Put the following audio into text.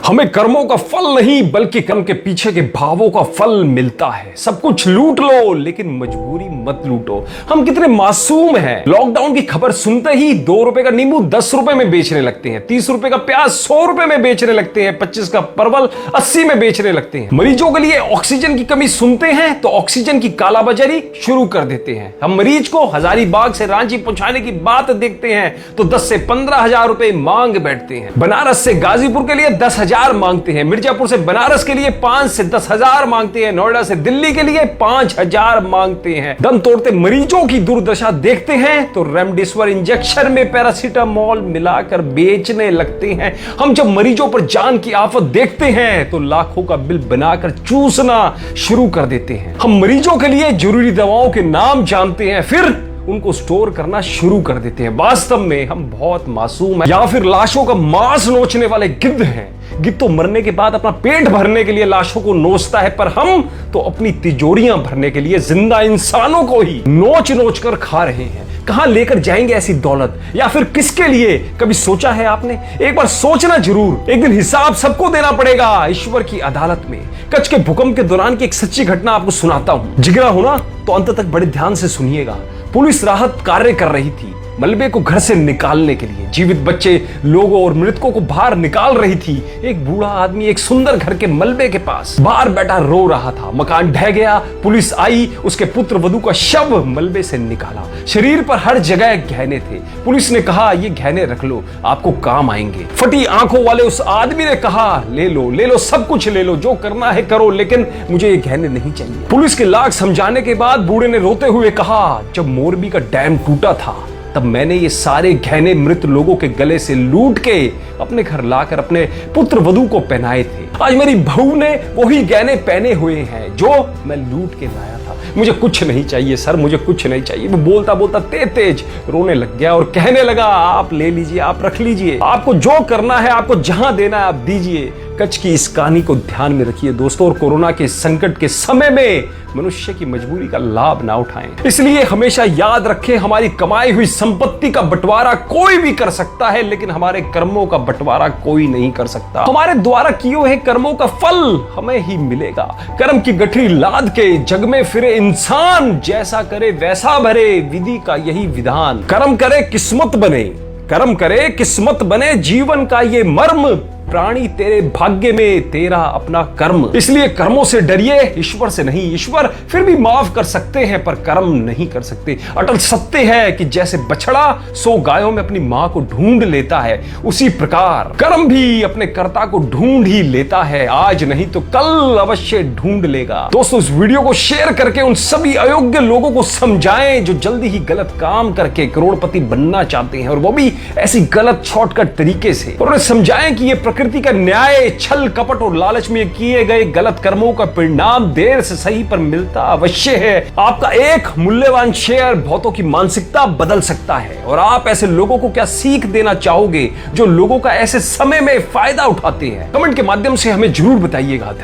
हमें कर्मों का फल नहीं बल्कि कर्म के पीछे के भावों का फल मिलता है। सब कुछ लूट लो लेकिन मजबूरी मत लूटो। हम कितने मासूम हैं। लॉकडाउन की खबर सुनते ही 2 रुपए का नींबू 10 रुपए में बेचने लगते हैं, 30 रुपए का प्याज 100 रुपए में बेचने लगते हैं, 25 का परवल 80 में बेचने लगते हैं। मरीजों के लिए ऑक्सीजन की कमी सुनते हैं तो ऑक्सीजन की कालाबाजारी शुरू कर देते हैं। हम मरीज को हजारीबाग से रांची पहुंचाने की बात देखते हैं तो 10 से 15 हजार रुपए मांग बैठते हैं। बनारस से गाजीपुर के लिए 10,000 मांगते हैं, मिर्जापुर से बनारस के लिए 5 से 10,000 मांगते हैं, नोएडा से दिल्ली के लिए 5,000 मांगते हैं। दम तोड़ते मरीजों की दुर्दशा देखते हैं तो रेमडेसिविर इंजेक्शन में पैरासीटामोल मिलाकर बेचने लगते हैं। हम जब मरीजों पर जान की आफत देखते हैं तो लाखों का बिल बनाकर चूसना शुरू कर देते हैं। हम मरीजों के लिए जरूरी दवाओं के नाम जानते हैं, फिर उनको स्टोर करना शुरू कर देते हैं। वास्तव में हम बहुत मासूम हैं या फिर लाशों का मांस नोचने वाले गिद्ध हैं। गिद्ध तो मरने के बाद अपना पेट भरने के लिए लाशों को नोचता है, पर हम तो अपनी तिजोरियां भरने के लिए जिंदा इंसानों को ही नोच नोच कर खा रहे हैं। कहां लेकर जाएंगे ऐसी दौलत, या फिर किसके लिए? कभी सोचा है आपने? एक बार सोचना जरूर। एक दिन हिसाब सबको देना पड़ेगा ईश्वर की अदालत में। कच्छ के भूकंप के दौरान की एक सच्ची घटना आपको सुनाता हूं। जिगरा हो ना तो अंत तक बड़े ध्यान से सुनिएगा। पुलिस राहत कार्य कर रही थी, मलबे को घर से निकालने के लिए जीवित बच्चे, लोगों और मृतकों को बाहर निकाल रही थी। एक बूढ़ा आदमी एक सुंदर घर के मलबे के पास बाहर बैठा रो रहा था। मकान ढह गया, पुलिस आई, उसके पुत्र वधू का शव मलबे से निकाला। शरीर पर हर जगह गहने थे। पुलिस ने कहा, ये गहने रख लो, आपको काम आएंगे। फटी आंखों वाले उस आदमी ने कहा, ले लो, सब कुछ ले लो, जो करना है करो, लेकिन मुझे ये गहने नहीं चाहिए। पुलिस के लाख समझाने के बाद बूढ़े ने रोते हुए कहा, जब मोरबी का डैम टूटा था तब मैंने ये सारे गहने मृत लोगों के गले से लूट के अपने घर लाकर अपने पुत्र वधू को पहनाए थे। आज मेरी बहू ने वही गहने पहने हुए हैं जो मैं लूट के लाया था। मुझे कुछ नहीं चाहिए सर, मुझे कुछ नहीं चाहिए। वो बोलता बोलता तेज रोने लग गया और कहने लगा, आप ले लीजिए, आप रख लीजिए, आपको जो करना है, आपको जहां देना है आप दीजिए। कच्छ की इस कहानी को ध्यान में रखिए दोस्तों, और कोरोना के संकट के समय में मनुष्य की मजबूरी का लाभ ना उठाएं। इसलिए हमेशा याद रखें, हमारी कमाई हुई संपत्ति का बंटवारा कोई भी कर सकता है, लेकिन हमारे कर्मों का बंटवारा कोई नहीं कर सकता। हमारे द्वारा किए हुए कर्मों का फल हमें ही मिलेगा। कर्म की गठरी लाद के जग में फिरे इंसान, जैसा करे वैसा भरे, विधि का यही विधान। कर्म करे किस्मत बने, कर्म करे किस्मत बने, जीवन का ये मर्म। प्राणी तेरे भाग्य में तेरा अपना कर्म। इसलिए कर्मों से डरिए, ईश्वर से नहीं। ईश्वर फिर भी माफ कर सकते हैं पर कर्म नहीं कर सकते। अटल सत्य है कि जैसे बछड़ा 100 गायों में अपनी मां को ढूंढ लेता है, उसी प्रकार कर्म भी अपने कर्ता को ढूंढ ही लेता है। आज नहीं तो कल अवश्य ढूंढ लेगा। दोस्तों, इस वीडियो को शेयर करके उन सभी अयोग्य लोगों को समझाएं जो जल्दी ही गलत काम करके करोड़पति बनना चाहते हैं, और वो भी ऐसी गलत शॉर्टकट तरीके से। और उन्हें समझाएं कि ये प्रकृति का न्याय, छल कपट और लालच में किए गए गलत कर्मों का परिणाम देर से सही पर मिलता अवश्य है। आपका एक मूल्यवान शेयर बहुतों की मानसिकता बदल सकता है। और आप ऐसे लोगों को क्या सीख देना चाहोगे जो लोगों का ऐसे समय में फायदा उठाते हैं? कमेंट के माध्यम से हमें जरूर बताइएगा।